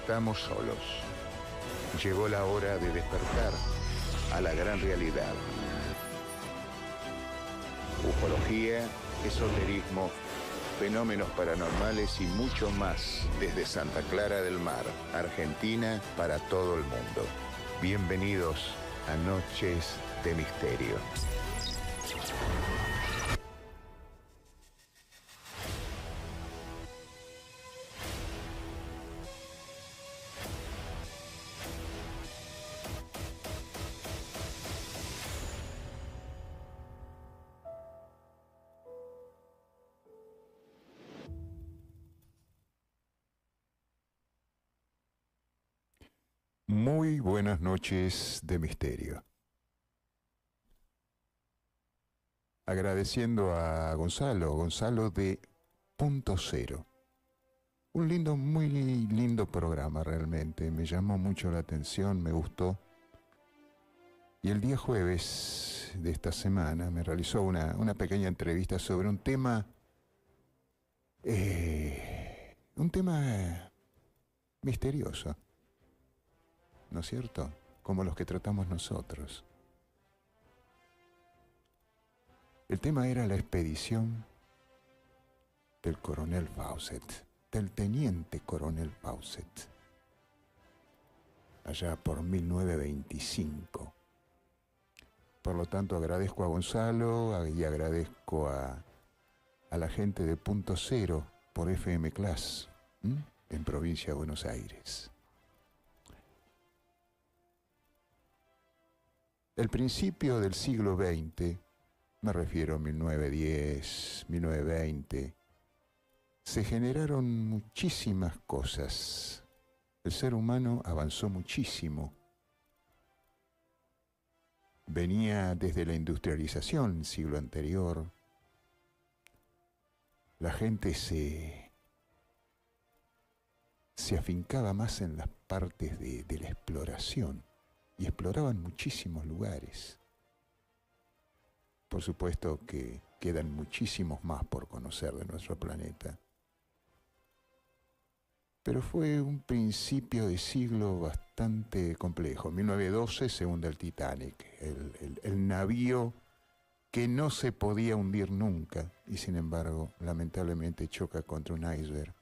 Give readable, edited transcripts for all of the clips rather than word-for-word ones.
estamos solos. Llegó la hora de despertar a la gran realidad. Ufología, esoterismo, fenómenos paranormales y mucho más desde Santa Clara del Mar, Argentina, para todo el mundo. Bienvenidos a Noches de Misterio. Muy buenas noches de misterio. Agradeciendo a Gonzalo de Punto Cero. Un muy lindo programa realmente, me llamó mucho la atención, me gustó. Y el día jueves de esta semana me realizó una pequeña entrevista sobre un tema misterioso, ¿no es cierto? Como los que tratamos nosotros. El tema era la expedición del coronel Fawcett, del teniente coronel Fawcett, allá por 1925. Por lo tanto, agradezco a Gonzalo y agradezco a la gente de Punto Cero por FM Class, en provincia de Buenos Aires. El principio del siglo XX, me refiero a 1910, 1920, se generaron muchísimas cosas. El ser humano avanzó muchísimo. Venía desde la industrialización el siglo anterior. La gente se afincaba más en las partes de la exploración y exploraban muchísimos lugares. Por supuesto que quedan muchísimos más por conocer de nuestro planeta. Pero fue un principio de siglo bastante complejo. En 1912 se hunde el Titanic, el navío que no se podía hundir nunca y sin embargo lamentablemente choca contra un iceberg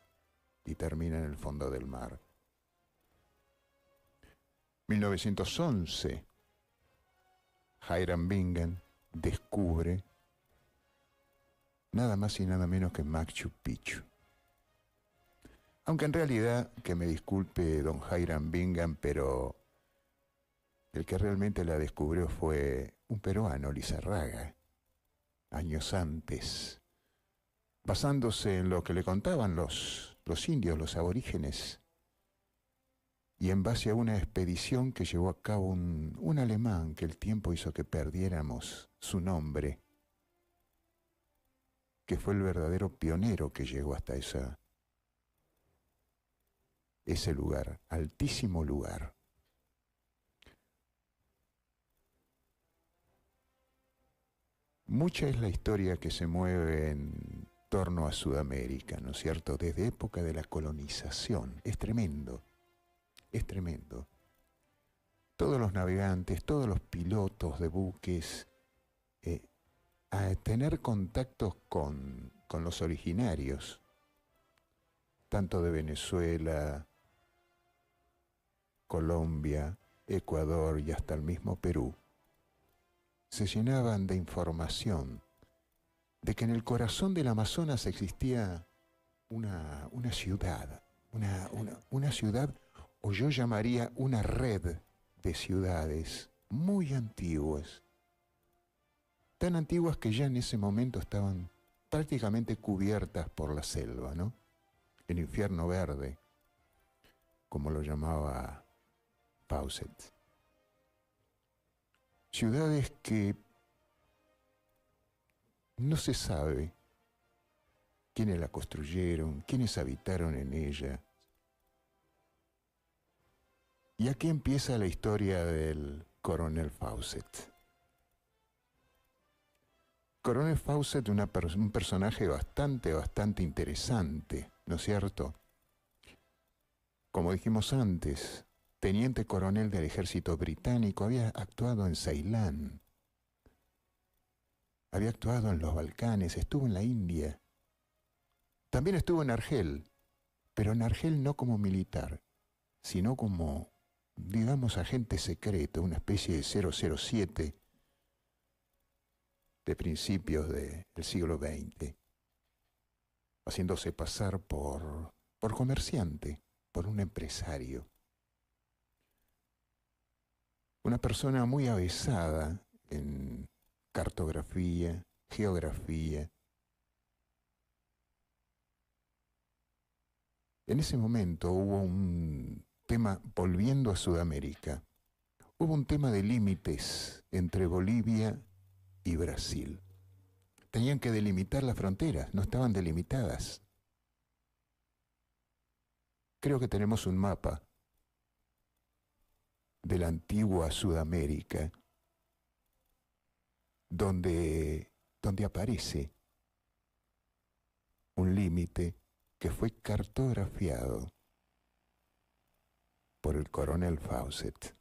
y termina en el fondo del mar. 1911, Hiram Bingham descubre nada más y nada menos que Machu Picchu. Aunque en realidad, que me disculpe don Hiram Bingham, pero el que realmente la descubrió fue un peruano, Lizarraga, años antes, basándose en lo que le contaban los indios, los aborígenes, y en base a una expedición que llevó a cabo un alemán que el tiempo hizo que perdiéramos su nombre, que fue el verdadero pionero que llegó hasta ese lugar, altísimo lugar. Mucha es la historia que se mueve en torno a Sudamérica, ¿no es cierto? Desde época de la colonización. Es tremendo, es tremendo. Todos los navegantes, todos los pilotos de buques, a tener contactos con los originarios, tanto de Venezuela, Colombia, Ecuador y hasta el mismo Perú, se llenaban de información de que en el corazón del Amazonas existía una ciudad, una ciudad, o yo llamaría una red de ciudades muy antiguas, tan antiguas que ya en ese momento estaban prácticamente cubiertas por la selva, ¿no? El infierno verde, como lo llamaba Fawcett. Ciudades que no se sabe quiénes la construyeron, quiénes habitaron en ella. Y aquí empieza la historia del coronel Fawcett. Coronel Fawcett, un personaje bastante interesante, ¿no es cierto? como dijimos antes, teniente coronel del ejército británico, había actuado en Ceilán, había actuado en los Balcanes, estuvo en la India, también estuvo en Argel, pero en Argel no como militar, sino como, digamos, agente secreto, una especie de 007 de principios del siglo XX, haciéndose pasar por comerciante, por un empresario. Una persona muy avesada en cartografía, geografía. En ese momento hubo un tema, volviendo a Sudamérica, hubo un tema de límites entre Bolivia y Brasil. Tenían que delimitar las fronteras, no estaban delimitadas. Creo que tenemos un mapa de la antigua Sudamérica donde aparece un límite que fue cartografiado por el coronel Fawcett.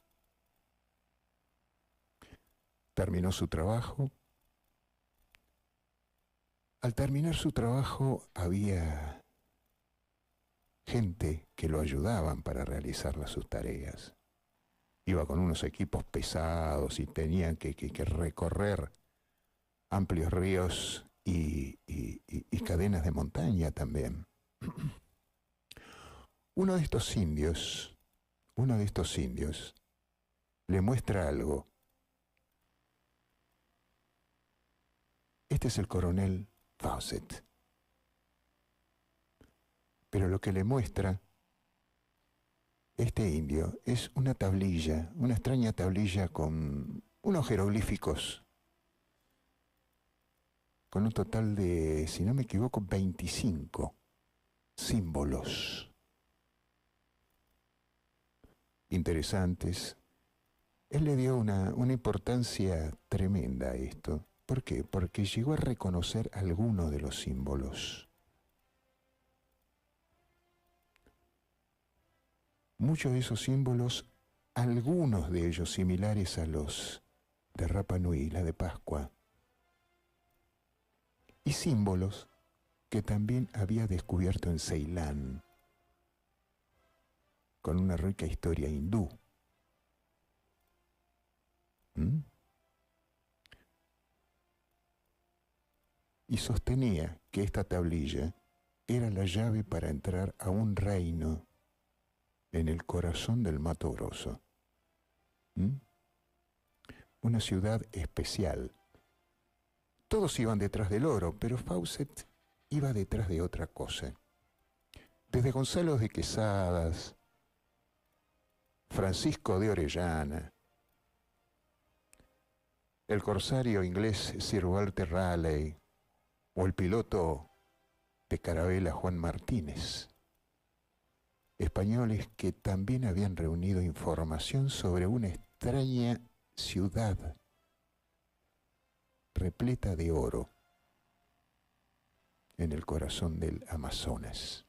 Terminó su trabajo. Al terminar su trabajo había gente que lo ayudaban para realizar sus tareas. Iba con unos equipos pesados y tenían que recorrer amplios ríos y cadenas de montaña también. Uno de estos indios le muestra algo. Este es el coronel Fawcett. Pero lo que le muestra este indio es una tablilla, una extraña tablilla con unos jeroglíficos, con un total de, si no me equivoco, 25 símbolos interesantes. Él le dio una importancia tremenda a esto. ¿Por qué? Porque llegó a reconocer algunos de los símbolos. Muchos de esos símbolos, algunos de ellos similares a los de Rapa Nui, la de Pascua, y símbolos que también había descubierto en Ceilán, con una rica historia hindú. Y sostenía que esta tablilla era la llave para entrar a un reino en el corazón del Mato Grosso. Una ciudad especial. Todos iban detrás del oro, pero Fawcett iba detrás de otra cosa. Desde Gonzalo de Quesadas, Francisco de Orellana, el corsario inglés Sir Walter Raleigh o el piloto de carabela Juan Martínez, españoles que también habían reunido información sobre una extraña ciudad repleta de oro en el corazón del Amazonas.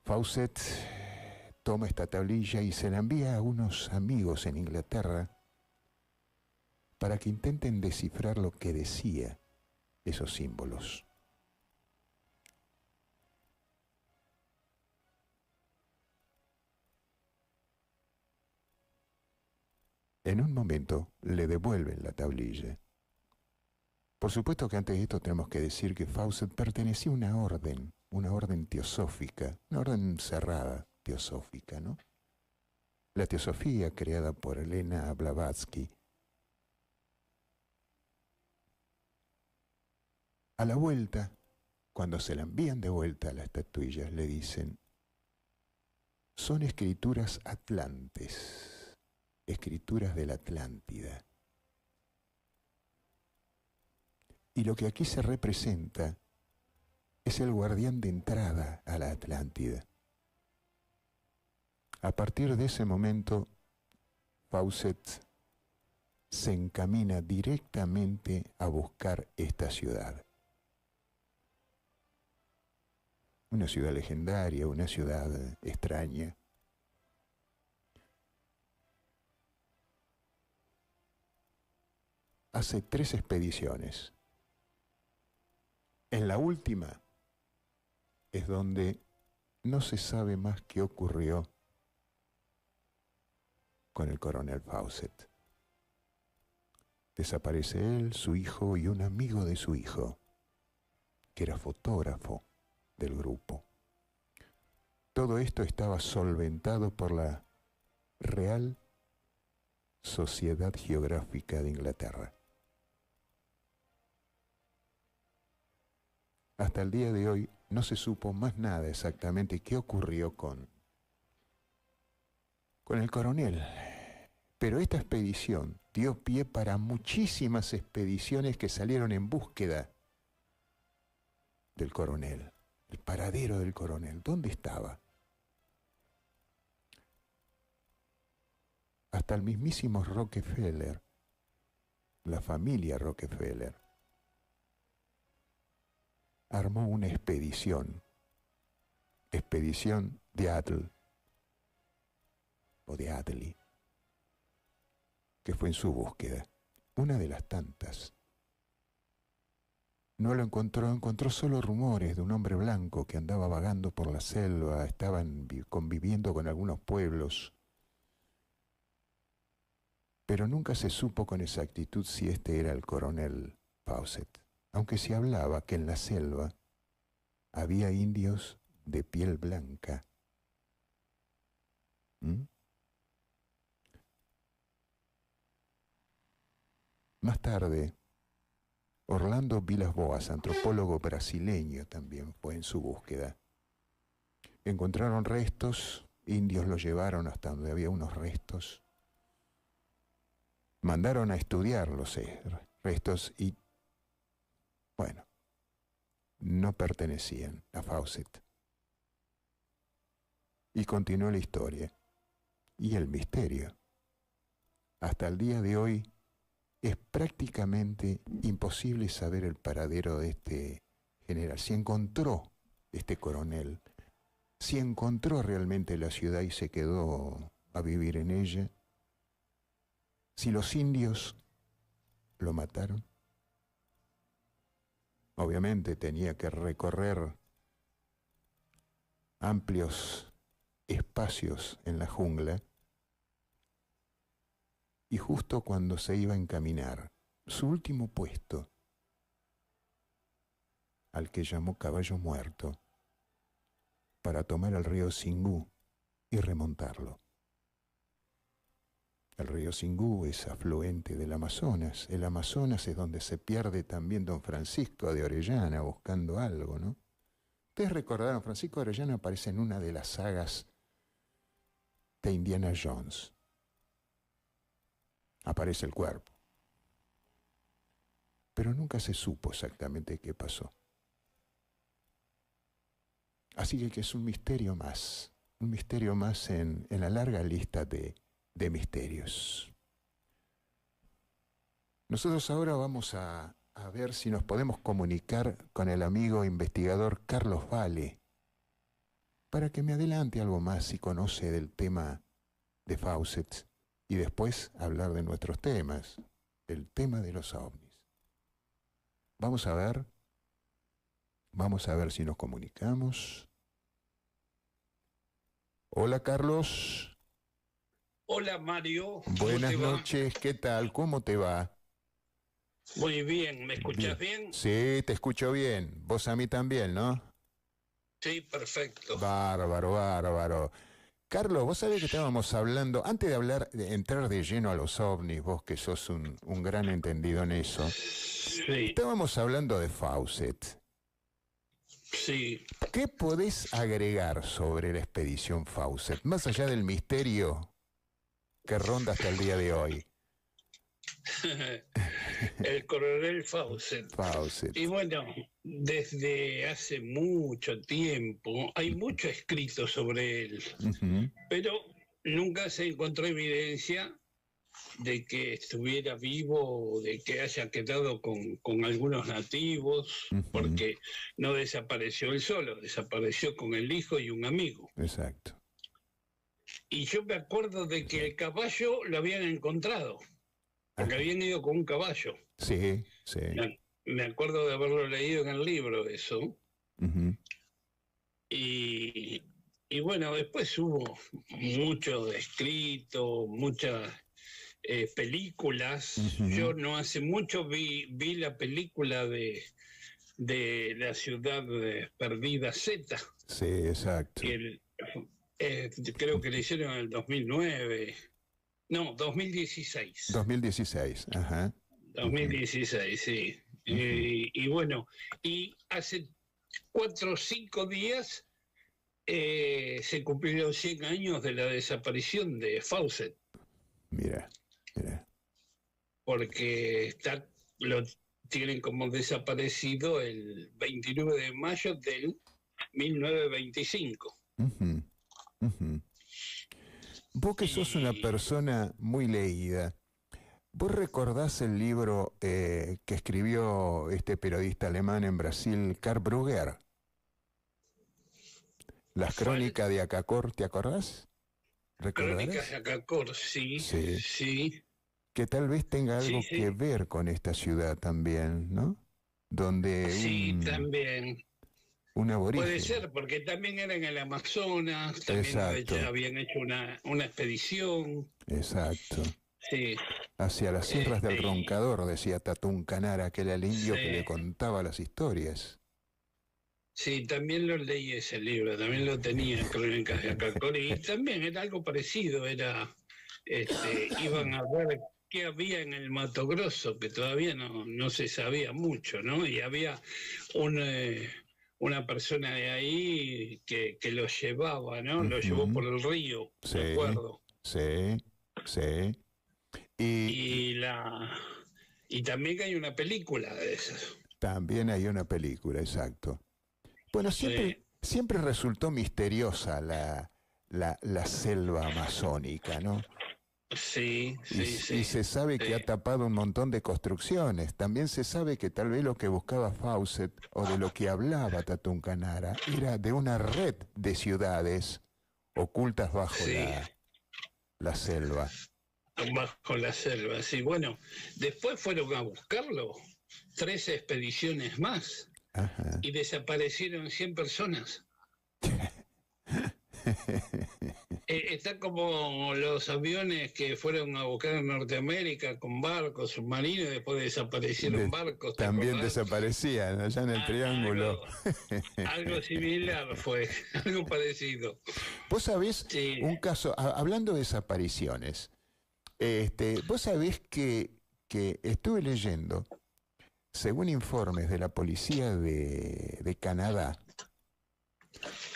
Fawcett toma esta tablilla y se la envía a unos amigos en Inglaterra para que intenten descifrar lo que decía esos símbolos. En un momento le devuelven la tablilla. Por supuesto que antes de esto tenemos que decir que Fawcett pertenecía a una orden teosófica, una orden cerrada teosófica, ¿no? La teosofía creada por Elena Blavatsky. A la vuelta, cuando se la envían de vuelta a las estatuillas, le dicen, son escrituras atlantes, escrituras de la Atlántida. Y lo que aquí se representa es el guardián de entrada a la Atlántida. A partir de ese momento, Fawcett se encamina directamente a buscar esta ciudad. una ciudad legendaria, una ciudad extraña. Hace 3 expediciones. En la última es donde no se sabe más qué ocurrió con el coronel Fawcett. Desaparece él, su hijo y un amigo de su hijo, que era fotógrafo del grupo. Todo esto estaba solventado por la Real Sociedad Geográfica de Inglaterra. Hasta el día de hoy no se supo más nada exactamente qué ocurrió con el coronel. Pero esta expedición dio pie para muchísimas expediciones que salieron en búsqueda del coronel, el paradero del coronel. ¿Dónde estaba? Hasta el mismísimo Rockefeller, la familia Rockefeller, armó una expedición de Adel, o de Adley, que fue en su búsqueda, una de las tantas. No lo encontró solo rumores de un hombre blanco que andaba vagando por la selva, estaban conviviendo con algunos pueblos, pero nunca se supo con exactitud si este era el coronel Fawcett, aunque se hablaba que en la selva había indios de piel blanca. Más tarde, Orlando Vilas-Boas, antropólogo brasileño, también fue en su búsqueda. Encontraron restos, indios los llevaron hasta donde había unos restos. Mandaron a estudiar los restos y, bueno, no pertenecían a Fawcett. Y continuó la historia y el misterio. Hasta el día de hoy es prácticamente imposible saber el paradero de este general. Si encontró este coronel, si encontró realmente la ciudad y se quedó a vivir en ella, si los indios lo mataron. Obviamente tenía que recorrer amplios espacios en la jungla y justo cuando se iba a encaminar, su último puesto, al que llamó Caballo Muerto, para tomar el río Xingú y remontarlo. El río Xingú es afluente del Amazonas. El Amazonas es donde se pierde también don Francisco de Orellana buscando algo, ¿no? Ustedes recordaron, Francisco de Orellana aparece en una de las sagas de Indiana Jones. Aparece el cuerpo. Pero nunca se supo exactamente qué pasó. Así que es un misterio más en la larga lista de misterios. Nosotros ahora vamos a ver si nos podemos comunicar con el amigo investigador Carlos Vale para que me adelante algo más si conoce del tema de Fawcett y después hablar de nuestros temas, el tema de los ovnis. Vamos a ver si nos comunicamos. Hola, Carlos. Hola, Mario. Buenas noches, ¿qué tal? ¿Cómo te va? Muy bien, ¿me escuchas bien? Sí, te escucho bien. Vos a mí también, ¿no? Sí, perfecto. Bárbaro. Carlos, vos sabés que estábamos hablando, antes de entrar de lleno a los ovnis, vos que sos un gran entendido en eso, sí. Estábamos hablando de Fawcett. Sí. ¿Qué podés agregar sobre la expedición Fawcett, más allá del misterio que ronda hasta el día de hoy? El coronel Fawcett. Y bueno, desde hace mucho tiempo hay mucho escrito sobre él, pero nunca se encontró evidencia de que estuviera vivo o de que haya quedado con algunos nativos, porque no desapareció él solo, desapareció con el hijo y un amigo. Exacto. Y yo me acuerdo de que el caballo lo habían encontrado, porque habían ido con un caballo. Sí, sí. Me acuerdo de haberlo leído en el libro, eso. Y bueno, después hubo mucho escrito, muchas películas. Yo no hace mucho vi la película de la ciudad perdida Z. Sí, exacto. Creo que le hicieron en el 2009. No, 2016. 2016, ajá. 2016, sí. Y bueno, y hace 4 o 5 días se cumplieron 100 años de la desaparición de Fawcett. Mira. Porque lo tienen como desaparecido el 29 de mayo del 1925. Vos que sos una persona muy leída, ¿vos recordás el libro que escribió este periodista alemán en Brasil, Karl Brugger? Las crónicas de Acacor, ¿te acordás? Crónicas de Acacor, sí. Que tal vez tenga algo que ver con esta ciudad también, ¿no? Donde también. Un aborigen. Puede ser, porque también era en el Amazonas, también habían hecho una expedición. Exacto. Sí. Hacia las sierras del Roncador, decía Tatún Canara, aquel el indio que le contaba las historias. Sí, también lo leí ese libro, también lo tenía, Crónicas de Acacor, y también era algo parecido, iban a ver qué había en el Mato Grosso, que todavía no se sabía mucho, ¿no? Y había una persona de ahí que lo llevaba, ¿no? Lo llevó por el río, ¿de acuerdo? Sí. Y también hay una película de esas. También hay una película, exacto. Bueno, siempre resultó misteriosa la selva amazónica, ¿no? Sí. Y se sabe que ha tapado un montón de construcciones. También se sabe que tal vez lo que buscaba Fawcett o de lo que hablaba Tatún Canara era de una red de ciudades ocultas bajo la selva. Bajo la selva, sí. Bueno, después fueron a buscarlo 13 expediciones más. Ajá. Y desaparecieron 100 personas. Está como los aviones que fueron a buscar en Norteamérica con barcos, submarinos, y después desaparecieron barcos. También desaparecían allá en el Triángulo. Algo similar fue, algo parecido. Vos sabés un caso, hablando de desapariciones, vos sabés que estuve leyendo, según informes de la policía de Canadá,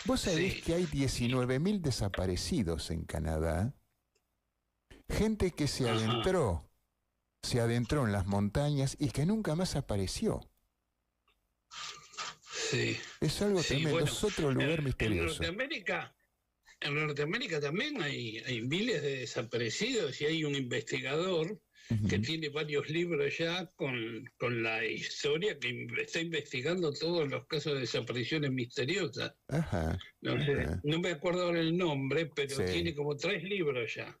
vos sabés que hay 19.000 desaparecidos en Canadá, gente que se adentró en las montañas y que nunca más apareció. Sí. Es algo tremendo, es otro lugar misterioso. En Norteamérica también hay miles de desaparecidos y hay un investigador que tiene varios libros ya con la historia, que está investigando todos los casos de desapariciones misteriosas. No me acuerdo ahora el nombre, pero tiene como 3 libros ya.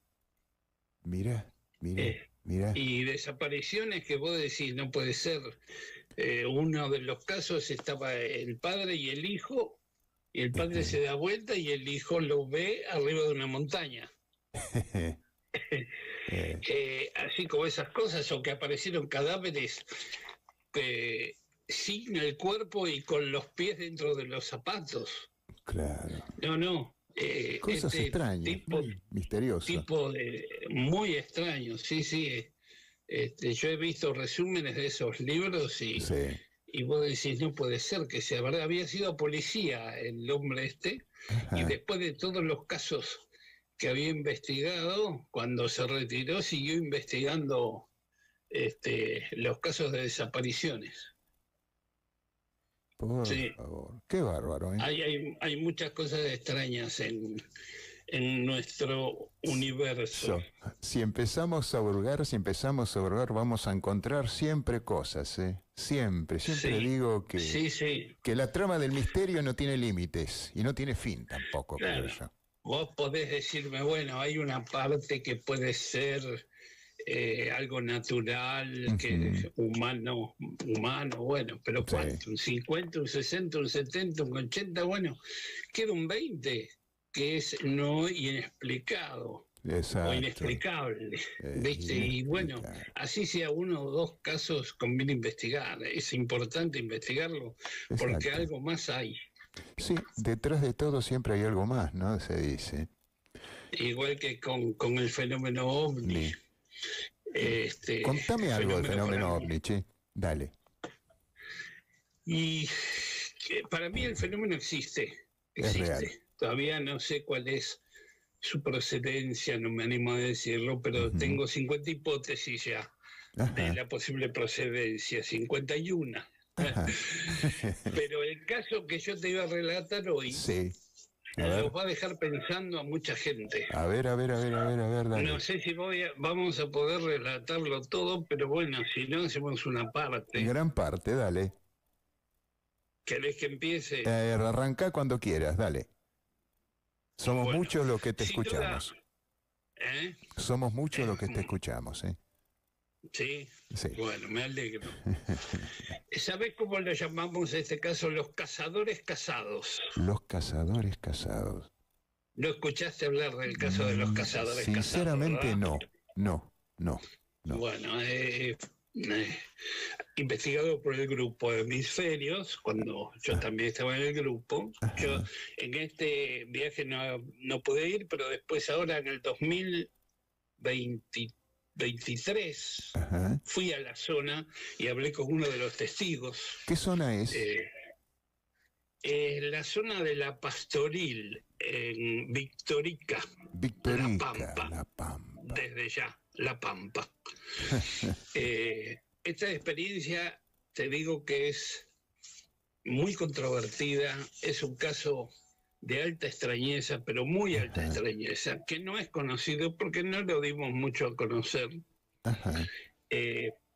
Mira. Y desapariciones que vos decís, no puede ser. Uno de los casos estaba el padre y el hijo, y el padre se da vuelta y el hijo lo ve arriba de una montaña. Así como esas cosas, o que aparecieron cadáveres sin el cuerpo y con los pies dentro de los zapatos. Claro. No. Cosas extrañas, misteriosas. Muy extraños, sí. Yo he visto resúmenes de esos libros y vos decís, no puede ser que sea verdad. Había sido policía el hombre y después de todos los casos que había investigado, cuando se retiró siguió investigando los casos de desapariciones. Por favor, qué bárbaro, ¿eh? Hay muchas cosas extrañas en en nuestro universo. Si empezamos a hurgar, vamos a encontrar siempre cosas, ¿eh? Siempre digo que la trama del misterio no tiene límites y no tiene fin tampoco, claro. Creo yo. Vos podés decirme, bueno, hay una parte que puede ser algo natural, que humano, bueno, pero ¿cuánto? ¿Un 50, un 60, un 70, un 80? Bueno, queda un 20, que es no inexplicado. Exacto. O inexplicable, ¿viste? Y bueno, así sea uno o dos casos, conviene investigar. Es importante investigarlo, porque algo más hay. Sí, detrás de todo siempre hay algo más, ¿no? Se dice. Igual que con el fenómeno OVNI. Contame algo del fenómeno OVNI, che. Dale. Y para mí el fenómeno existe. Es real. Todavía no sé cuál es su procedencia, no me animo a decirlo, pero tengo 50 hipótesis ya de la posible procedencia, 51. Pero el caso que yo te iba a relatar hoy los va a dejar pensando a mucha gente. A ver, dale. No sé si vamos a poder relatarlo todo, pero bueno, si no, hacemos una parte. Gran parte, dale. ¿Querés que empiece? Arrancá cuando quieras, dale. Somos muchos los que te escuchamos. Somos muchos los que te escuchamos, ¿eh? ¿Sí? Bueno, me alegro. ¿Sabés cómo lo llamamos en este caso? Los cazadores casados. Los cazadores casados. ¿No escuchaste hablar del caso de los cazadores casados? Sinceramente no. Bueno, investigado por el grupo de Hemisferios, cuando yo también estaba en el grupo. Yo en este viaje no pude ir, pero después ahora en el 2023 fui a la zona y hablé con uno de los testigos. ¿Qué zona es? La zona de La Pastoril, en Victorica, La Pampa. Desde ya, La Pampa. Esta experiencia, te digo que es muy controvertida, es un caso de alta extrañeza, pero muy alta extrañeza, que no es conocido porque no lo dimos mucho a conocer.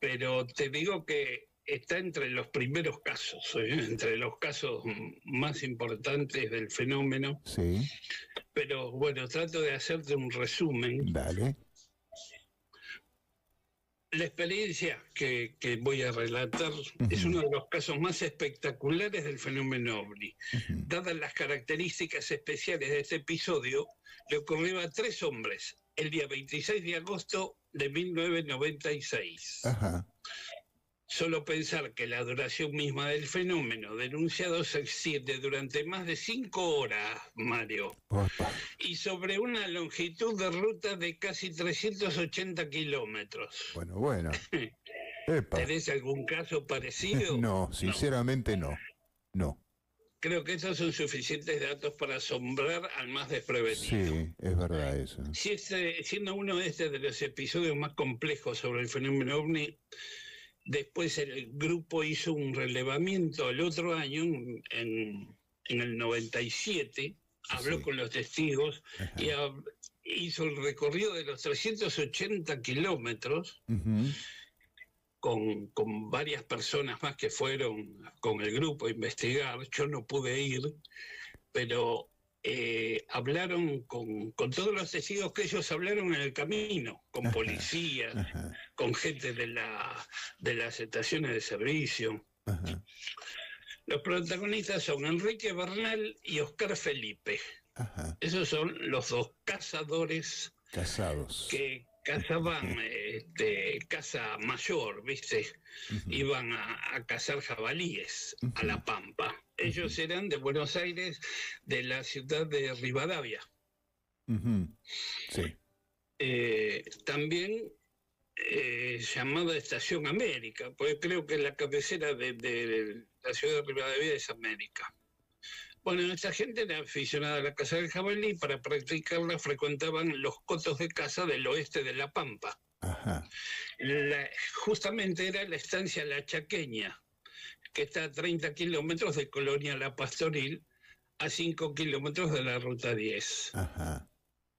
Pero te digo que está entre los primeros casos, entre los casos más importantes del fenómeno. Sí. Pero bueno, trato de hacerte un resumen. Dale. La experiencia que voy a relatar es uno de los casos más espectaculares del fenómeno OVNI. Dadas las características especiales de este episodio, le ocurrió a 3 hombres el día 26 de agosto de 1996. Solo pensar que la duración misma del fenómeno denunciado se extiende durante más de 5 horas, Mario, y sobre una longitud de ruta de casi 380 kilómetros. Bueno. ¿Tenés algún caso parecido? No, sinceramente no. Creo que esos son suficientes datos para asombrar al más desprevenido. Sí, es verdad eso. Siendo uno de los episodios más complejos sobre el fenómeno OVNI, después el grupo hizo un relevamiento el otro año, en el 97, habló con los testigos y hizo el recorrido de los 380 kilómetros con varias personas más que fueron con el grupo a investigar. Yo no pude ir, pero hablaron con todos los testigos que ellos hablaron en el camino, con policías, con gente de las estaciones de servicio. Los protagonistas son Enrique Bernal y Oscar Felipe. Esos son los 2 cazadores casados que cazaban caza mayor, ¿viste? Iban a cazar jabalíes a La Pampa. Ellos eran de Buenos Aires, de la ciudad de Rivadavia. Sí. También llamada Estación América, porque creo que la cabecera de la ciudad de Rivadavia es América. Bueno, esta gente era aficionada a la caza del jabalí y para practicarla frecuentaban los cotos de caza del oeste de La Pampa. Justamente era la estancia La Chaqueña, que está a 30 kilómetros de Colonia La Pastoril, a 5 kilómetros de la Ruta 10.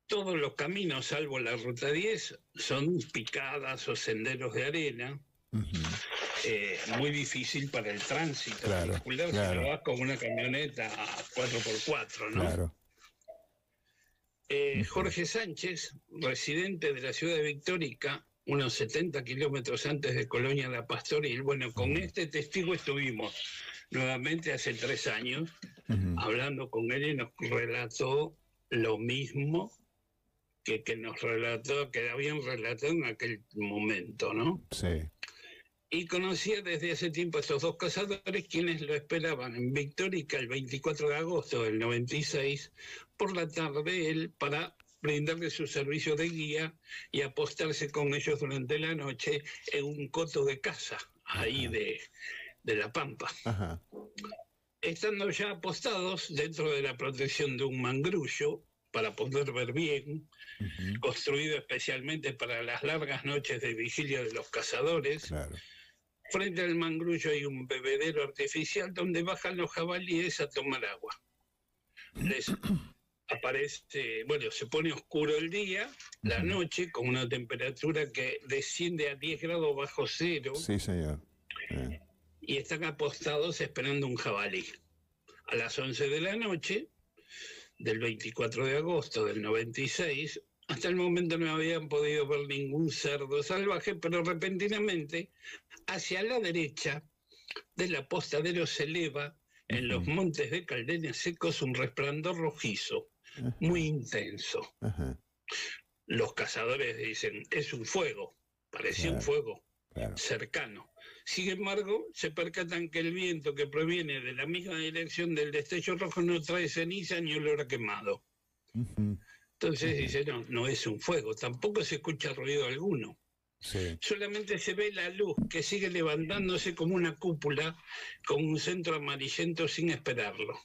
todos los caminos, salvo la ruta 10, son picadas o senderos de arena. Muy difícil para el tránsito vehicular, si no vas con una camioneta 4x4, ¿no? Claro. Jorge Sánchez, residente de la ciudad de Victórica, unos 70 kilómetros antes de Colonia La Pastoril. Bueno, con este testigo estuvimos nuevamente hace 3 años, hablando con él, y nos relató lo mismo que nos relató, que habían relatado en aquel momento, ¿no? Sí. Y conocía desde hace tiempo a estos 2 cazadores, quienes lo esperaban en Victórica el 24 de agosto del 96, por la tarde, él para brindarle su servicio de guía y apostarse con ellos durante la noche en un coto de caza, ahí de La Pampa. Ajá. Estando ya apostados dentro de la protección de un mangrullo, para poder ver bien, construido especialmente para las largas noches de vigilia de los cazadores. Claro. Frente al mangrullo hay un bebedero artificial donde bajan los jabalíes a tomar agua. Les aparece, bueno, se pone oscuro el día, la noche, con una temperatura que desciende a 10 grados bajo cero. Sí, señor. Y están apostados esperando un jabalí. A las 11 de la noche del 24 de agosto del 96, hasta el momento no habían podido ver ningún cerdo salvaje, pero repentinamente, hacia la derecha del apostadero se eleva, en los montes de Caldenes secos, un resplandor rojizo, muy intenso. Los cazadores dicen, es un fuego, parecía un fuego cercano. Sin embargo, se percatan que el viento que proviene de la misma dirección del destello rojo no trae ceniza ni olor a quemado. Entonces dice, no es un fuego, tampoco se escucha ruido alguno. Sí. Solamente se ve la luz que sigue levantándose como una cúpula con un centro amarillento sin esperarlo.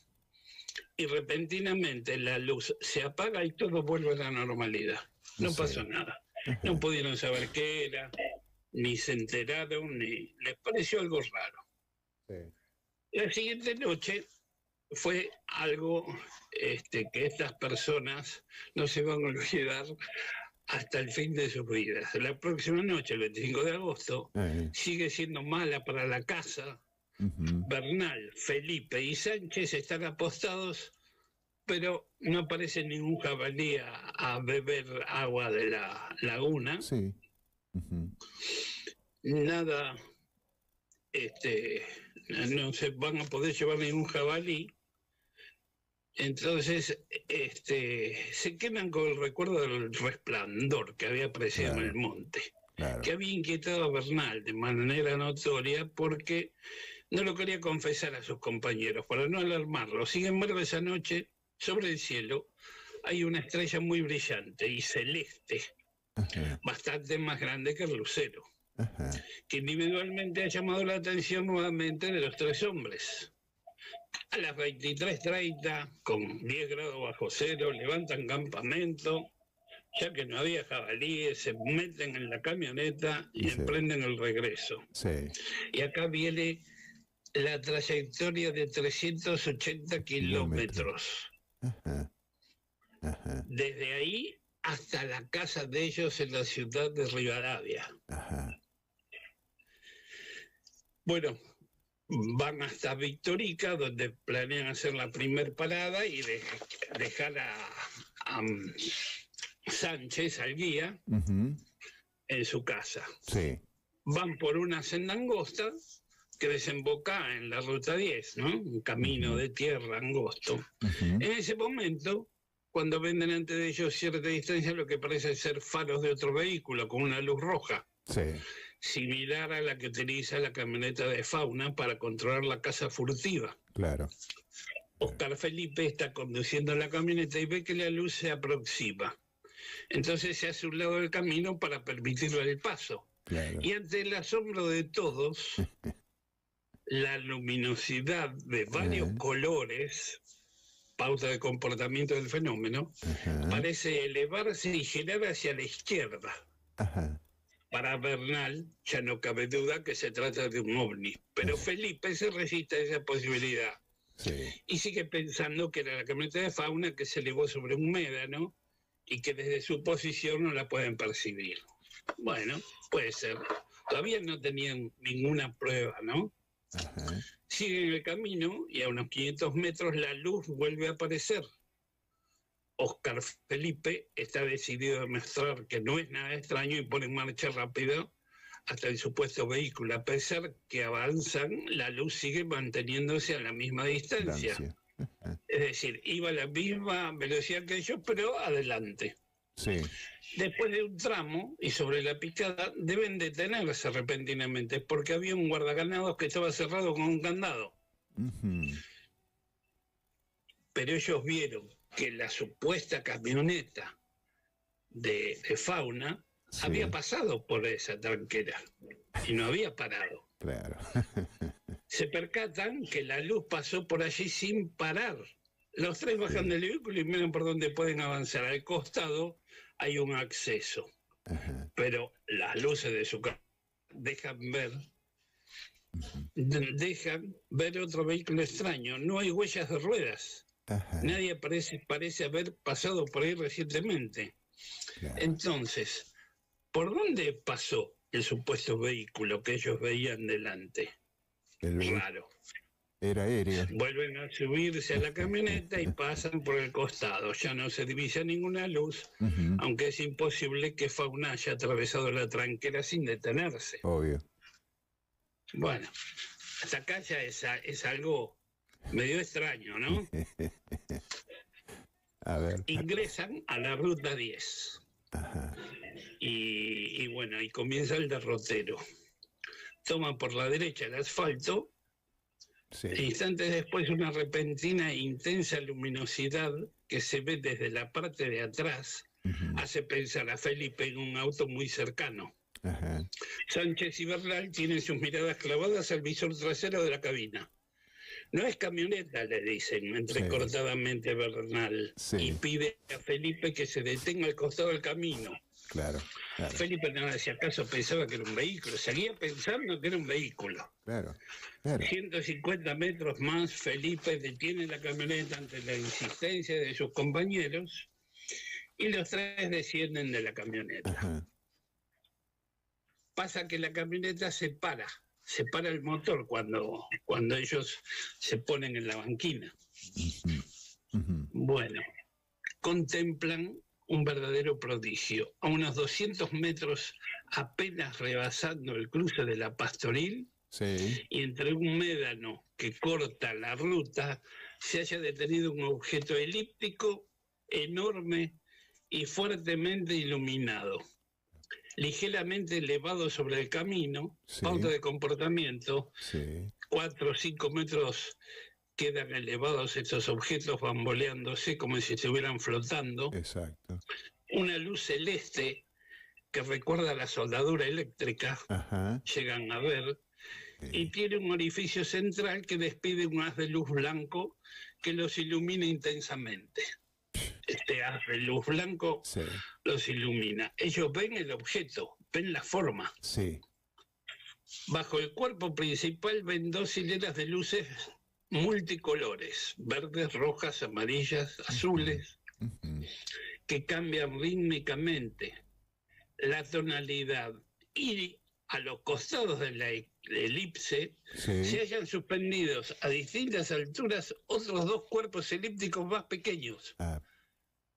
Y repentinamente la luz se apaga y todo vuelve a la normalidad. No pasó nada. No pudieron saber qué era, ni se enteraron, ni les pareció algo raro. Sí. La siguiente noche fue algo que estas personas no se van a olvidar hasta el fin de sus vidas. La próxima noche, el 25 de agosto, sigue siendo mala para la casa. Bernal, Felipe y Sánchez están apostados, pero no aparece ningún jabalí a beber agua de la laguna. Sí. Nada, no se van a poder llevar ningún jabalí. Entonces, se quedan con el recuerdo del resplandor que había aparecido en el monte, que había inquietado a Bernal de manera notoria porque no lo quería confesar a sus compañeros para no alarmarlo. Sin embargo, esa noche, sobre el cielo, hay una estrella muy brillante y celeste, bastante más grande que el lucero, que individualmente ha llamado la atención nuevamente de los 3 hombres. A las 23:30, con 10 grados bajo cero, levantan campamento, ya que no había jabalíes, se meten en la camioneta y emprenden el regreso. Y acá viene la trayectoria de 380 kilómetros. Desde ahí hasta la casa de ellos en la ciudad de Rivadavia. Bueno, van hasta Victórica, donde planean hacer la primer parada y dejar a Sánchez, al guía, en su casa. Van por una senda angosta que desemboca en la ruta 10, ¿no? Un camino de tierra angosto. En ese momento, cuando ven delante de ellos cierta distancia, lo que parece ser faros de otro vehículo con una luz roja. Similar a la que utiliza la camioneta de Fauna para controlar la caza furtiva. Oscar Felipe está conduciendo la camioneta y ve que la luz se aproxima. Entonces se hace a un lado del camino para permitirle el paso. Y ante el asombro de todos, la luminosidad de varios colores, pauta de comportamiento del fenómeno, parece elevarse y girar hacia la izquierda. Para Bernal ya no cabe duda que se trata de un ovni, pero Felipe se resiste a esa posibilidad y sigue pensando que era la camioneta de Fauna que se elevó sobre un médano y que desde su posición no la pueden percibir. Bueno, puede ser. Todavía no tenían ninguna prueba, ¿no? Ajá. Siguen el camino y a unos 500 metros la luz vuelve a aparecer. Oscar Felipe está decidido a demostrar que no es nada extraño y pone en marcha rápido hasta el supuesto vehículo. A pesar que avanzan, la luz sigue manteniéndose a la misma distancia. Es decir, iba a la misma velocidad que ellos, pero adelante. Sí. Después de un tramo y sobre la picada, deben detenerse repentinamente porque había un guardaganados que estaba cerrado con un candado. Pero ellos vieron que la supuesta camioneta de Fauna había pasado por esa tranquera y no había parado. Claro. Se percatan que la luz pasó por allí sin parar. Los tres bajan del vehículo y miran por dónde pueden avanzar. Al costado hay un acceso, pero las luces de su casa dejan ver otro vehículo extraño. No hay huellas de ruedas. Nadie parece haber pasado por ahí recientemente. Claro. Entonces, ¿por dónde pasó el supuesto vehículo que ellos veían delante? Raro. Era aéreo. Vuelven a subirse a la camioneta y pasan por el costado. Ya no se divisa ninguna luz, aunque es imposible que Fauna haya atravesado la tranquera sin detenerse. Obvio. Bueno, hasta acá ya es algo medio extraño, ¿no? A ver. Ingresan a la ruta 10. Y bueno, y comienza el derrotero. Toman por la derecha el asfalto. Sí. E instantes después, una repentina e intensa luminosidad que se ve desde la parte de atrás hace pensar a Felipe en un auto muy cercano. Sánchez y Bernal tienen sus miradas clavadas al visor trasero de la cabina. No es camioneta, le dicen entrecortadamente Bernal, y pide a Felipe que se detenga al costado del camino. Claro. Felipe no, si acaso pensaba que era un vehículo, seguía pensando que era un vehículo. Claro. 150 metros más, Felipe detiene la camioneta ante la insistencia de sus compañeros y los tres descienden de la camioneta. Pasa que la camioneta se para el motor cuando ellos se ponen en la banquina. Bueno, contemplan un verdadero prodigio. A unos 200 metros, apenas rebasando el cruce de la Pastoril, y entre un médano que corta la ruta, se haya detenido un objeto elíptico, enorme y fuertemente iluminado. Ligeramente elevado sobre el camino, pauta de comportamiento, 4 o 5 metros quedan elevados estos objetos bamboleándose como si estuvieran flotando. Exacto. Una luz celeste que recuerda a la soldadura eléctrica, llegan a ver, y tiene un orificio central que despide un haz de luz blanco que los ilumina intensamente. Este haz de luz blanco los ilumina. Ellos ven el objeto, ven la forma. Bajo el cuerpo principal ven 2 hileras de luces multicolores, verdes, rojas, amarillas, azules, que cambian rítmicamente la tonalidad, y a los costados de la elipse se hallan suspendidos a distintas alturas otros 2 cuerpos elípticos más pequeños,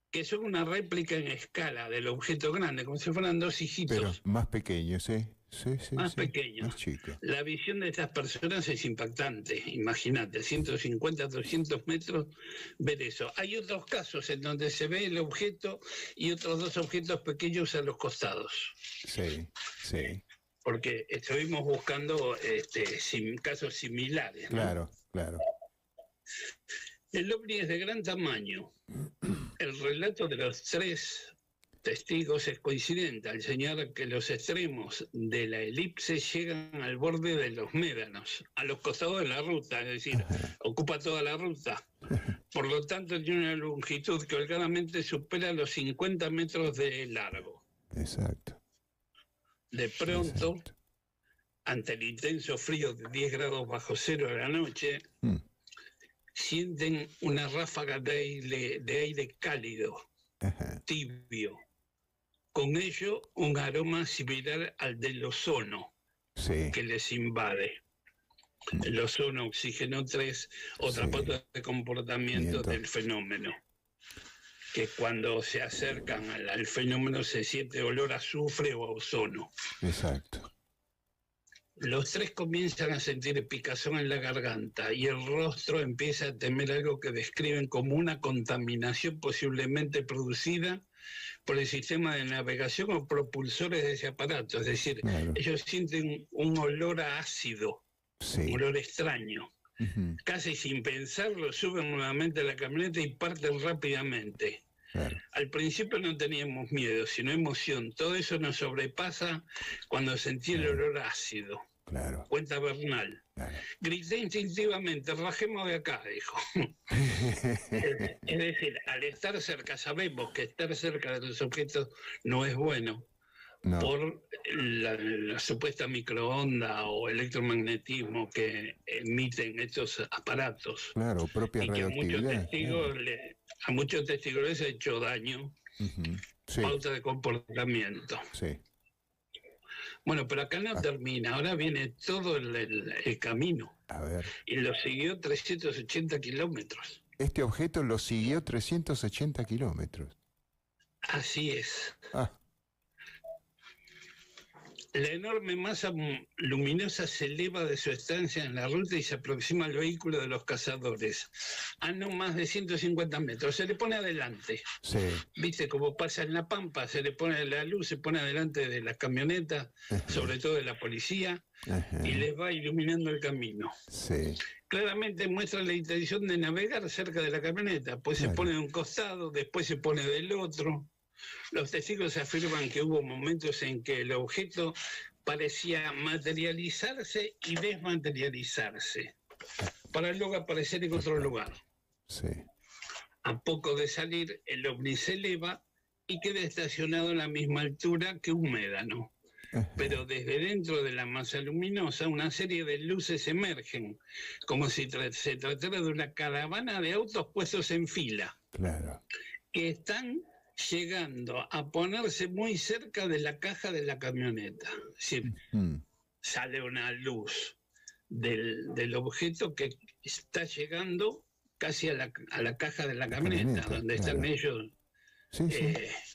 que son una réplica en escala del objeto grande, como si fueran 2 hijitos. Pero más pequeños, más pequeños. Más chicos. La visión de estas personas es impactante. Imagínate, 150, 200 metros, ver eso. Hay otros casos en donde se ve el objeto y otros 2 objetos pequeños a los costados. Porque estuvimos buscando casos similares, ¿no? Claro. El ovni es de gran tamaño. El relato de los 3 testigos es coincidente al señalar que los extremos de la elipse llegan al borde de los médanos, a los costados de la ruta, es decir, ocupa toda la ruta. Por lo tanto, tiene una longitud que holgadamente supera los 50 metros de largo. Exacto. De pronto, ante el intenso frío de 10 grados bajo cero de la noche, sienten una ráfaga de aire cálido tibio. Con ello, un aroma similar al del ozono que les invade. El ozono, oxígeno 3, otra pauta de comportamiento del fenómeno. Que cuando se acercan al fenómeno se siente olor a azufre o a ozono. Exacto. Los tres comienzan a sentir picazón en la garganta y el rostro empieza a temer algo que describen como una contaminación posiblemente producida por el sistema de navegación o propulsores de ese aparato. Es decir, ellos sienten un olor a ácido, un olor extraño. Casi sin pensarlo, suben nuevamente a la camioneta y parten rápidamente. Al principio no teníamos miedo, sino emoción. Todo eso nos sobrepasa cuando sentí el olor ácido. Cuenta Bernal. Grité instintivamente, rajemos de acá, dijo. Es decir, al estar cerca, sabemos que estar cerca de los objetos no es bueno. Por la supuesta microonda o electromagnetismo que emiten estos aparatos. Propia radioactividad. A muchos testigos les ha hecho daño, pauta de comportamiento. Bueno, pero acá no termina, ahora viene todo el camino. A ver. Y lo siguió 380 kilómetros. Este objeto lo siguió 380 kilómetros. Así es. La enorme masa luminosa se eleva de su estancia en la ruta y se aproxima al vehículo de los cazadores a no más de 150 metros. Se le pone adelante. ¿Viste cómo pasa en La Pampa? Se le pone la luz, se pone adelante de la camioneta, sobre todo de la policía, y les va iluminando el camino. Claramente muestra la intención de navegar cerca de la camioneta, pues se pone de un costado, después se pone del otro. Los testigos afirman que hubo momentos en que el objeto parecía materializarse y desmaterializarse, para luego aparecer en otro lugar. A poco de salir, el ovni se eleva y queda estacionado a la misma altura que un médano. Pero desde dentro de la masa luminosa una serie de luces emergen, como si se tratara de una caravana de autos puestos en fila, que están llegando a ponerse muy cerca de la caja de la camioneta. Es decir, sale una luz del objeto que está llegando casi a la caja de la camioneta, donde están ellos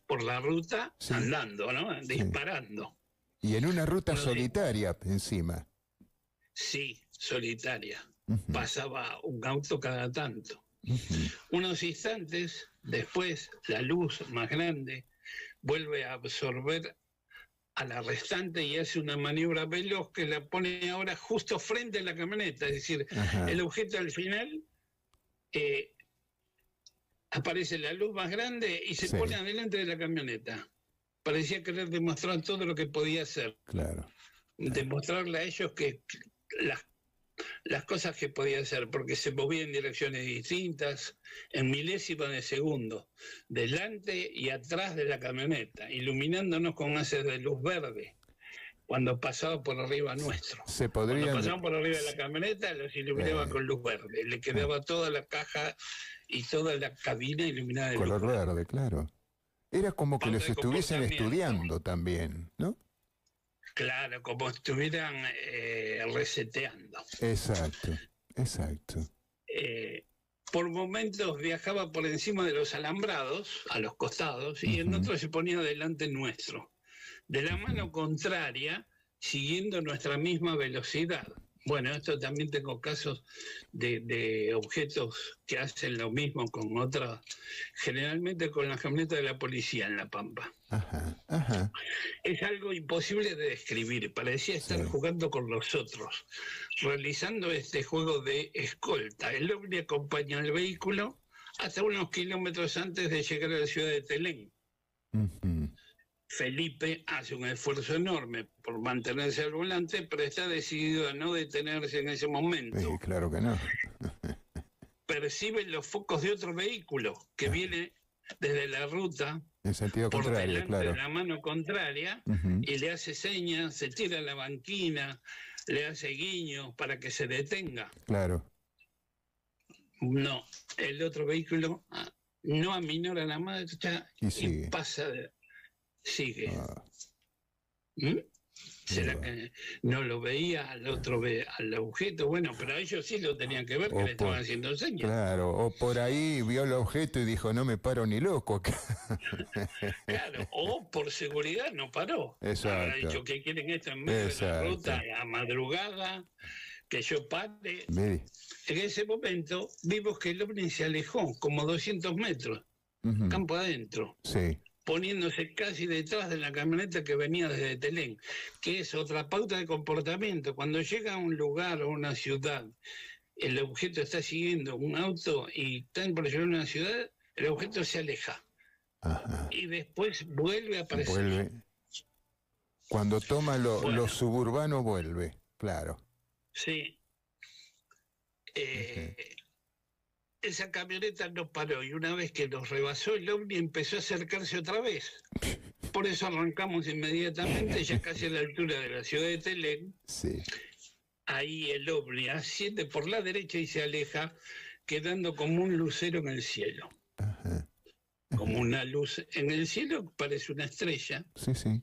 por la ruta andando, ¿no? Disparando. Y en una ruta solitaria encima. Sí, solitaria. Pasaba un auto cada tanto. Unos instantes después, la luz más grande vuelve a absorber a la restante y hace una maniobra veloz que la pone ahora justo frente a la camioneta. Es decir, el objeto al final aparece la luz más grande y se pone adelante de la camioneta. Parecía querer demostrar todo lo que podía hacer. Demostrarle a ellos que las cosas que podía hacer, porque se movía en direcciones distintas, en milésimas de segundo, delante y atrás de la camioneta, iluminándonos con haces de luz verde, cuando pasaba por arriba nuestro. Cuando pasaban por arriba de la camioneta, los iluminaba con luz verde, le quedaba toda la caja y toda la cabina iluminada de color verde, claro. Era como que los estuviesen estudiando también, ¿no? Claro, como estuvieran reseteando. Exacto. Por momentos viajaba por encima de los alambrados, a los costados, y en otros se ponía delante nuestro, de la mano contraria, siguiendo nuestra misma velocidad. Bueno, esto también tengo casos de objetos que hacen lo mismo con otras, generalmente con la camioneta de la policía en La Pampa. Es algo imposible de describir, parecía estar jugando con nosotros, realizando este juego de escolta. El ovni acompaña al vehículo hasta unos kilómetros antes de llegar a la ciudad de Telén. Felipe hace un esfuerzo enorme por mantenerse al volante, pero está decidido a no detenerse en ese momento. Claro que no. Percibe los focos de otro vehículo que viene desde la ruta, en sentido contrario, de la mano contraria, y le hace señas, se tira a la banquina, le hace guiños para que se detenga. Claro. No, el otro vehículo no aminora la marcha y pasa, sigue. ¿Mm? ¿Será que no lo veía, al otro ve al objeto? Bueno, pero a ellos sí lo tenían que ver, que le estaban haciendo señas. Claro, o por ahí vio el objeto y dijo, no me paro ni loco acá. Claro, o por seguridad no paró. Exacto. Habrá dicho que quieren esto en medio de la ruta, a madrugada, que yo pare. En ese momento vimos que el ovni se alejó como 200 metros, campo adentro. Sí. Poniéndose casi detrás de la camioneta que venía desde Telén, que es otra pauta de comportamiento. Cuando llega a un lugar o una ciudad, el objeto está siguiendo un auto y están por llegar a una ciudad, el objeto se aleja. Ajá. Y después vuelve a aparecer. Vuelve. Cuando toma lo suburbano, vuelve, claro. Sí. Esa camioneta no paró y una vez que nos rebasó, el ovni empezó a acercarse otra vez. Por eso arrancamos inmediatamente, ya casi a la altura de la ciudad de Telén. Sí. Ahí el ovni asciende por la derecha y se aleja, quedando como un lucero en el cielo. Ajá. Como una luz en el cielo, parece una estrella. Sí, sí.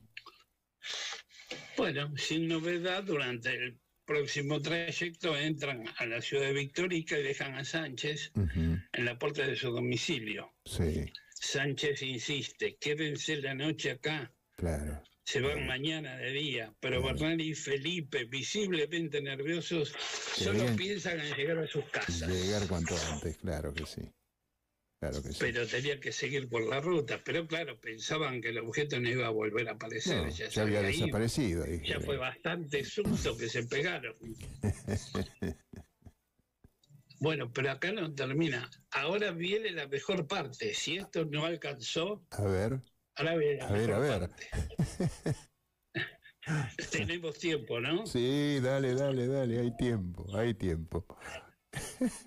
Bueno, sin novedad, durante el próximo trayecto entran a la ciudad de Victorica y dejan a Sánchez en la puerta de su domicilio. Sí. Sánchez insiste, quédense la noche acá. Claro. Se van mañana de día, pero Bernal y Felipe, visiblemente nerviosos, solo piensan en llegar a sus casas. Llegar cuanto antes, claro que sí. Claro que sí. Pero tenían que seguir por la ruta. Pero claro, pensaban que el objeto no iba a volver a aparecer. No, ya había desaparecido. Ya fue bastante susto que se pegaron. Bueno, pero acá no termina. Ahora viene la mejor parte. Si esto no alcanzó... A ver. Ahora viene la mejor parte. A ver. Tenemos tiempo, ¿no? Sí, dale, hay tiempo.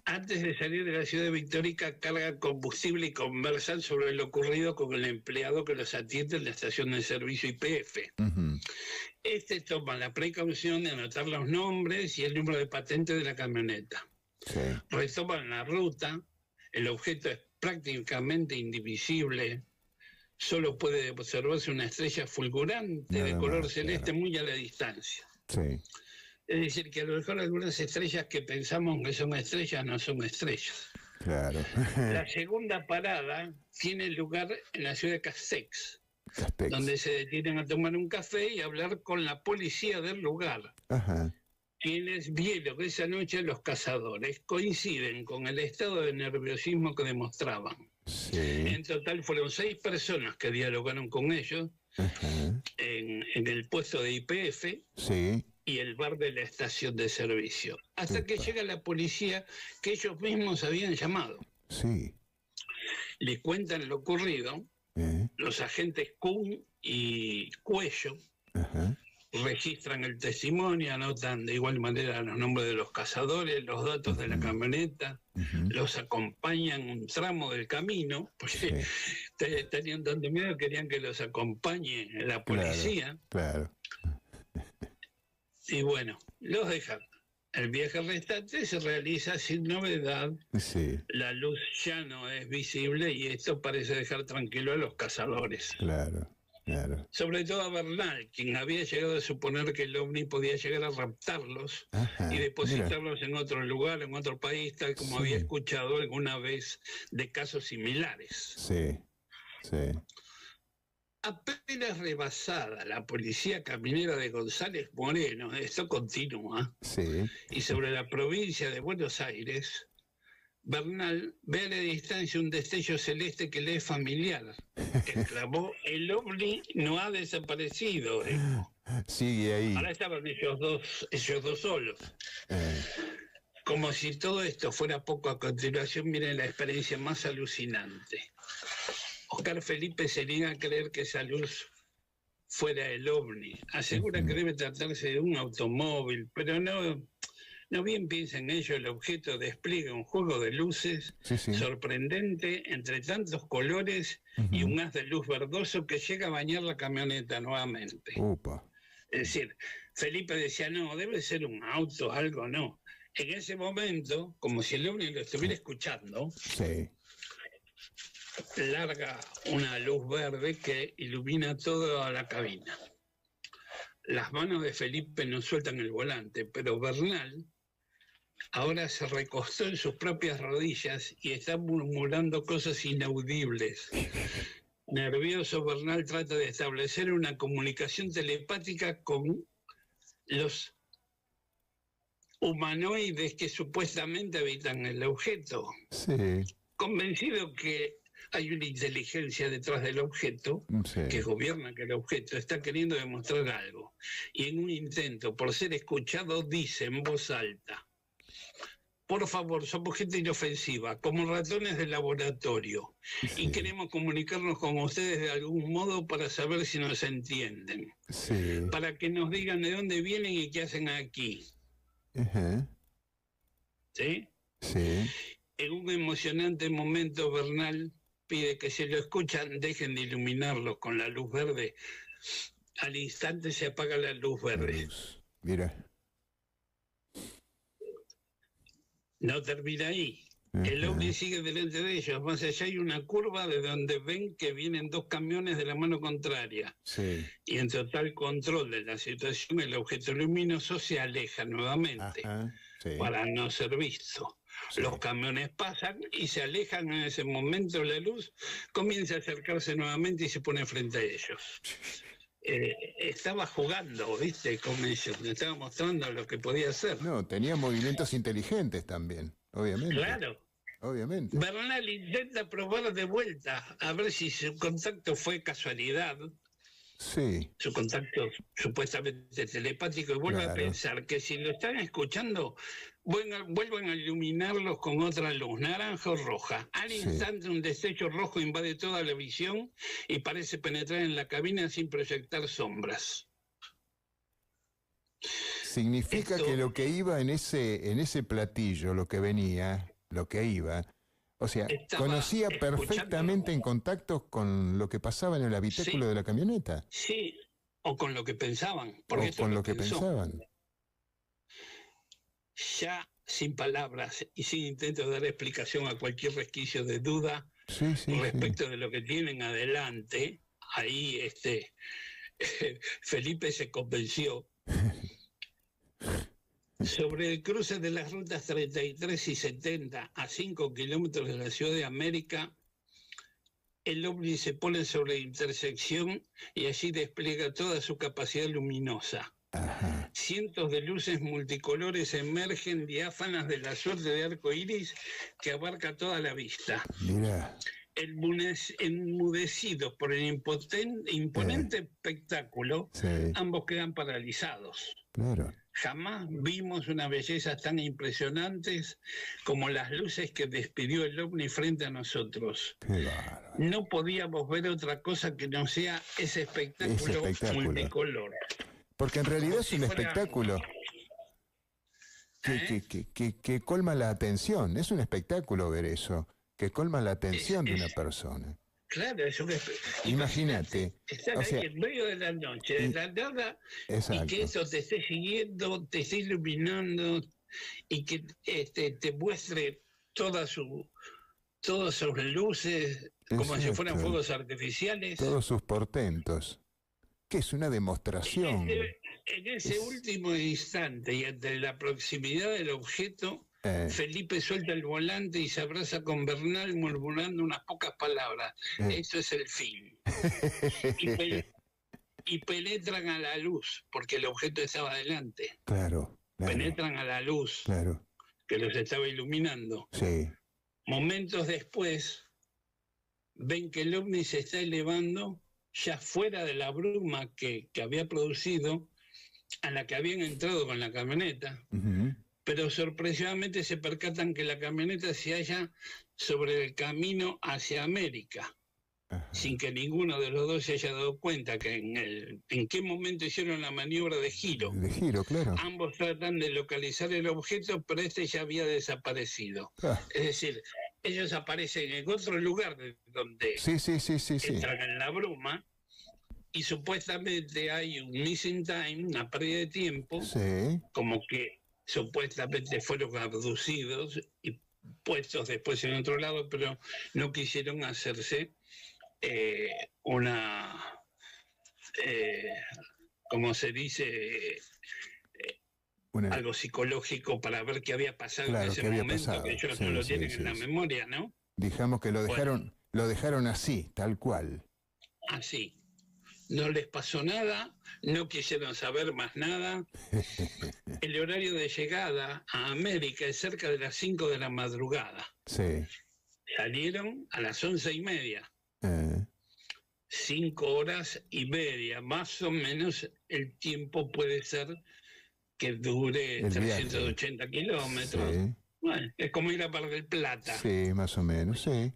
Antes de salir de la ciudad de Victorica, cargan combustible y conversan sobre lo ocurrido con el empleado que los atiende en la estación de servicio YPF. Este toma la precaución de anotar los nombres y el número de patente de la camioneta. Sí. Retoman la ruta, el objeto es prácticamente indivisible, solo puede observarse una estrella fulgurante de color celeste muy a la distancia. Sí. Es decir, que a lo mejor algunas estrellas que pensamos que son estrellas no son estrellas. Claro. La segunda parada tiene lugar en la ciudad de Castex, donde se detienen a tomar un café y hablar con la policía del lugar. Ajá. Quienes vieron esa noche los cazadores coinciden con el estado de nerviosismo que demostraban. Sí. En total fueron 6 personas que dialogaron con ellos en el puesto de YPF. Sí. Y el bar de la estación de servicio, hasta que llega la policía que ellos mismos habían llamado. Sí. Le cuentan lo ocurrido, los agentes Kuhn y Cuello registran el testimonio, anotan de igual manera los nombres de los cazadores, los datos de la camioneta, los acompañan un tramo del camino, porque tenían tanto miedo, querían que los acompañe la policía. Claro. Y bueno, los dejan. El viaje restante se realiza sin novedad. Sí. La luz ya no es visible y esto parece dejar tranquilo a los cazadores. Claro. Sobre todo a Bernal, quien había llegado a suponer que el ovni podía llegar a raptarlos y depositarlos en otro lugar, en otro país, tal como había escuchado alguna vez de casos similares. Sí. Apenas rebasada la policía caminera de González Moreno, esto continúa, y sobre la provincia de Buenos Aires, Bernal ve a la distancia un destello celeste que le es familiar. Exclamó, el ovni no ha desaparecido. Sigue ahí. Ahora estaban ellos dos solos. Como si todo esto fuera poco, a continuación miren la experiencia más alucinante. Oscar Felipe se niega a creer que esa luz fuera el ovni. Asegura que debe tratarse de un automóvil, pero no bien piensa en ello, el objeto despliega un juego de luces sorprendente entre tantos colores y un haz de luz verdoso que llega a bañar la camioneta nuevamente. Es decir, Felipe decía, no, debe ser un auto, algo, no. En ese momento, como si el ovni lo estuviera escuchando, larga una luz verde que ilumina toda la cabina. Las manos de Felipe no sueltan el volante, pero Bernal ahora se recostó en sus propias rodillas y está murmurando cosas inaudibles. Nervioso, Bernal trata de establecer una comunicación telepática con los humanoides que supuestamente habitan el objeto. Sí. Convencido que hay una inteligencia detrás del objeto, que gobierna que el objeto está queriendo demostrar algo. Y en un intento por ser escuchado dice en voz alta: por favor, somos gente inofensiva, como ratones de laboratorio, y queremos comunicarnos con ustedes de algún modo para saber si nos entienden, para que nos digan de dónde vienen y qué hacen aquí. ¿Sí? Sí. En un emocionante momento, Bernal pide que si lo escuchan dejen de iluminarlos con la luz verde. Al instante se apaga la luz verde. Mira. No termina ahí. El ovni sigue delante de ellos. Más allá hay una curva de donde ven que vienen dos camiones de la mano contraria. Sí. Y en total control de la situación, el objeto luminoso se aleja nuevamente para no ser visto. Sí. Los camiones pasan y se alejan. En ese momento la luz comienza a acercarse nuevamente y se pone frente a ellos. Estaba jugando, ¿viste? Con ellos, le estaba mostrando lo que podía hacer. No, tenía movimientos inteligentes también, obviamente. Claro. Obviamente. Bernal intenta probar de vuelta, a ver si su contacto fue casualidad. Sí. Su contacto supuestamente telepático, y vuelve a pensar que si lo están escuchando, vuelvan a iluminarlos con otra luz, naranja o roja. Al instante un destello rojo invade toda la visión y parece penetrar en la cabina sin proyectar sombras. Significa que lo que iba en ese platillo, lo que venía, lo que iba, o sea, conocía perfectamente en contacto con lo que pasaba en el habitáculo de la camioneta. Sí, o con lo que pensaban. O con lo que pensaban. Ya sin palabras y sin intento de dar explicación a cualquier resquicio de duda respecto de lo que tienen adelante, ahí Felipe se convenció. Sobre el cruce de las rutas 33 y 70 a 5 kilómetros de la Ciudad de América, el ovni se pone sobre la intersección y allí despliega toda su capacidad luminosa. Cientos de luces multicolores emergen diáfanas de la suerte de arco iris que abarca toda la vista. Mira. Enmudecidos por el imponente espectáculo, ambos quedan paralizados. Claro. Jamás vimos una belleza tan impresionantes como las luces que despidió el ovni frente a nosotros. No podíamos ver otra cosa que no sea ese espectáculo multicolor. Porque en realidad es un espectáculo que colma la atención. Es un espectáculo ver eso, que colma la atención de una persona. Claro, eso que imagínate. Estar ahí en medio de la noche, de la nada, y que eso te esté siguiendo, te esté iluminando, y que te muestre todas sus luces, como si fueran fuegos artificiales. Todos sus portentos. Que es una demostración. En ese último instante y ante la proximidad del objeto, Felipe suelta el volante y se abraza con Bernal murmurando unas pocas palabras. Eso es el fin. Y penetran a la luz, porque el objeto estaba adelante. Claro. Penetran a la luz que los estaba iluminando. Sí. Momentos después, ven que el ovni se está elevando ya fuera de la bruma que había producido, a la que habían entrado con la camioneta, pero sorpresivamente se percatan que la camioneta se halla sobre el camino hacia América, sin que ninguno de los dos se haya dado cuenta que en qué momento hicieron la maniobra de giro. De giro, claro. Ambos tratan de localizar el objeto, pero ya había desaparecido. Es decir, ellos aparecen en otro lugar de donde entran en la bruma, y supuestamente hay un missing time, una pérdida de tiempo, como que supuestamente fueron abducidos y puestos después en otro lado, pero no quisieron hacerse una, como se dice, algo psicológico para ver qué había pasado en ese momento, que ellos no lo tienen en la memoria, ¿no? Dijamos que lo dejaron así, tal cual. Así. No les pasó nada, no quisieron saber más nada. El horario de llegada a América es cerca de las 5 de la madrugada. Sí. Salieron a las 11:30. 5 horas y media, más o menos el tiempo puede ser que dure el 380 kilómetros. Sí. Bueno, es como ir a Mar del Plata. Sí, más o menos, sí.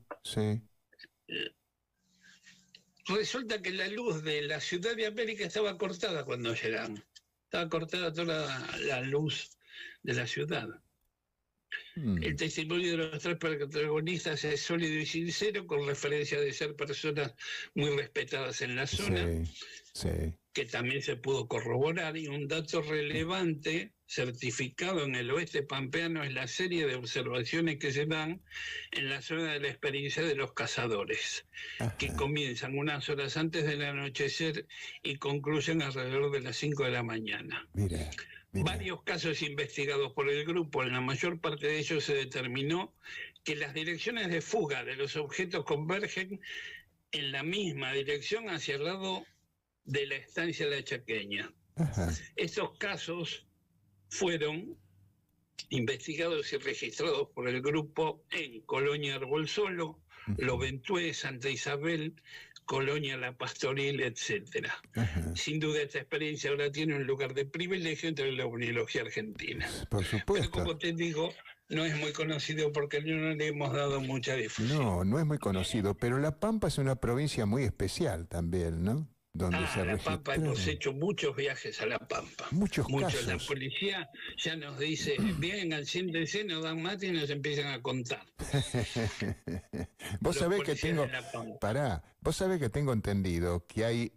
Resulta que la luz de la ciudad de América estaba cortada cuando llegaron. Estaba cortada toda la luz de la ciudad. El testimonio de los 3 protagonistas es sólido y sincero, con referencia de ser personas muy respetadas en la zona, que también se pudo corroborar, y un dato relevante, certificado en el oeste pampeano, es la serie de observaciones que se dan en la zona de la experiencia de los cazadores, que comienzan unas horas antes del anochecer y concluyen alrededor de las 5 de la mañana. Mira. Varios casos investigados por el grupo, en la mayor parte de ellos se determinó que las direcciones de fuga de los objetos convergen en la misma dirección hacia el lado de la estancia La Chaqueña. Estos casos fueron investigados y registrados por el grupo en Colonia Arbolsolo, Loventué, Santa Isabel, Colonia La Pastoril, etc. Sin duda esta experiencia ahora tiene un lugar de privilegio entre la ufología argentina. Por supuesto. Pero como te digo, no es muy conocido porque no le hemos dado mucha difusión. No es muy conocido, pero La Pampa es una provincia muy especial también, ¿no? Donde La Pampa, hemos hecho muchos viajes a La Pampa. Muchos casos. La policía ya nos dice, bien, siéntense, nos dan mate y nos empiezan a contar. Vos sabés que tengo entendido que hay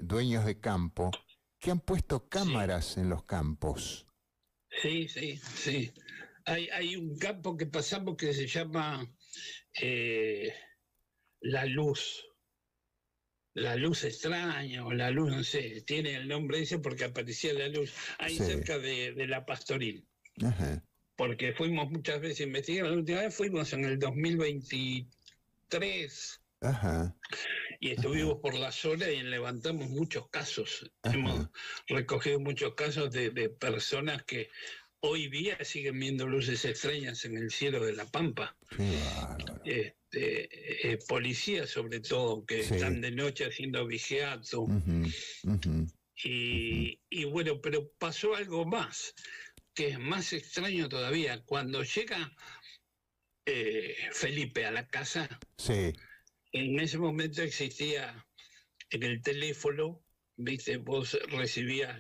dueños de campo que han puesto cámaras en los campos. Sí. Hay un campo que pasamos que se llama La Luz. La Luz Extraña, o La Luz, no sé, tiene el nombre ese porque aparecía la luz ahí cerca de La Pastoril. Porque fuimos muchas veces a investigar. La última vez fuimos en el 2023 y estuvimos por la zona y levantamos muchos casos. Hemos recogido muchos casos de personas que hoy día siguen viendo luces extrañas en el cielo de La Pampa. Policías sobre todo, que están de noche haciendo vigiato. Y bueno, pero pasó algo más, que es más extraño todavía. Cuando llega Felipe a la casa, en ese momento existía en el teléfono, viste, vos recibías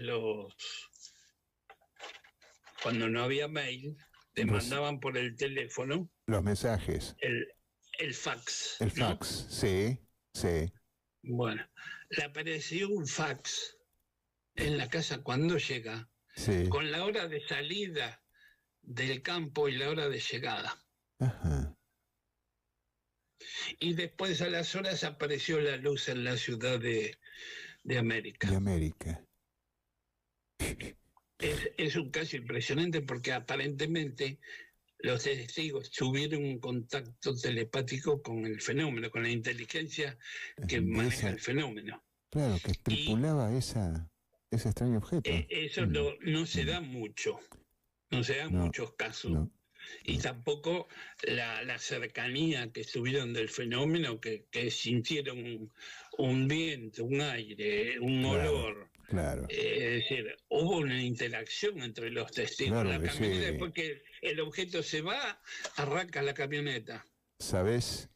cuando no había mail, te mandaban por el teléfono los mensajes. El fax. El fax, sí. Bueno, le apareció un fax en la casa cuando llega, con la hora de salida del campo y la hora de llegada. Y después a las horas apareció la luz en la ciudad de América. Es un caso impresionante porque aparentemente los testigos tuvieron un contacto telepático con el fenómeno, con la inteligencia que maneja el fenómeno. Claro, que tripulaba ese extraño objeto. Eso no se da mucho, no se dan muchos casos. Y tampoco la cercanía que tuvieron del fenómeno, que sintieron un viento, un aire, un olor. Claro. Es decir, hubo una interacción entre los testigos. La camioneta, después que el objeto se va, arranca la camioneta. ¿Sabés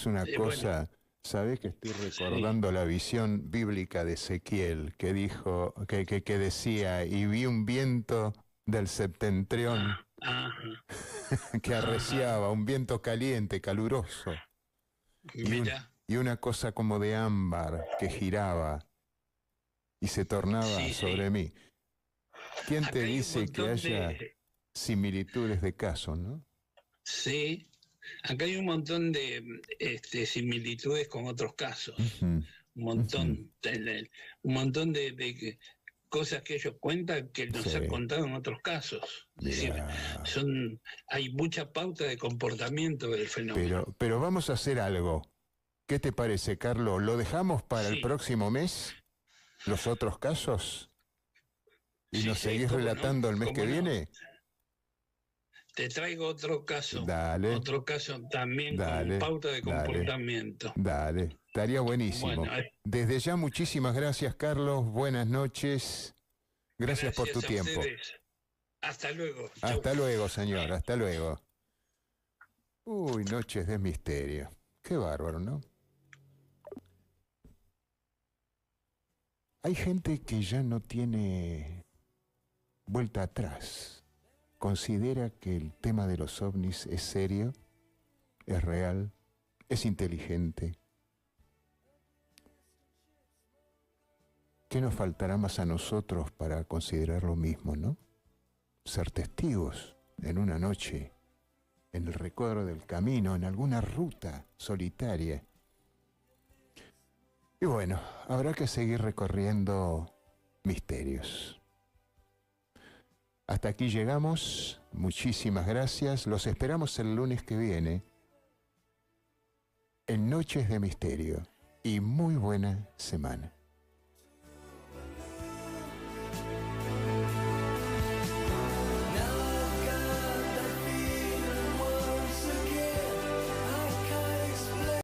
una cosa? Bueno. ¿Sabés que estoy recordando la visión bíblica de Ezequiel, que dijo, que decía, y vi un viento del septentrión que arreciaba, un viento caliente, caluroso, y una cosa como de ámbar que giraba y se tornaba sobre mí? ¿Quién te dice que haya similitudes de casos, no? Sí, acá hay un montón de similitudes con otros casos, Ujú, un ujú. montón, un montón de cosas que ellos cuentan que nos han Sí, contado en otros casos. Es decir, mira. hay mucha pauta de comportamiento del fenómeno. Pero vamos a hacer algo. ¿Qué te parece, Carlos? ¿Lo dejamos para el Sí, próximo mes? ¿Los otros casos? ¿Y sí, nos sí, seguís cómo no, relatando el mes que cómo no. viene? Te traigo Dale, otro caso también con dale, pauta de dale, comportamiento. dale. Estaría buenísimo. Bueno, Desde ya, muchísimas gracias, Carlos. Buenas noches. Gracias por tu gracias a tiempo. ustedes. Hasta luego. Chau. Hasta luego, señor. Hasta luego. Uy, noches de misterio. Qué bárbaro, ¿no? Hay gente que ya no tiene vuelta atrás. Considera que el tema de los ovnis es serio, es real, es inteligente. ¿Qué nos faltará más a nosotros para considerar lo mismo, no? Ser testigos en una noche, en el recuadro del camino, en alguna ruta solitaria. Y bueno, habrá que seguir recorriendo misterios. Hasta aquí llegamos. Muchísimas gracias. Los esperamos el lunes que viene en Noches de Misterio. Y muy buena semana.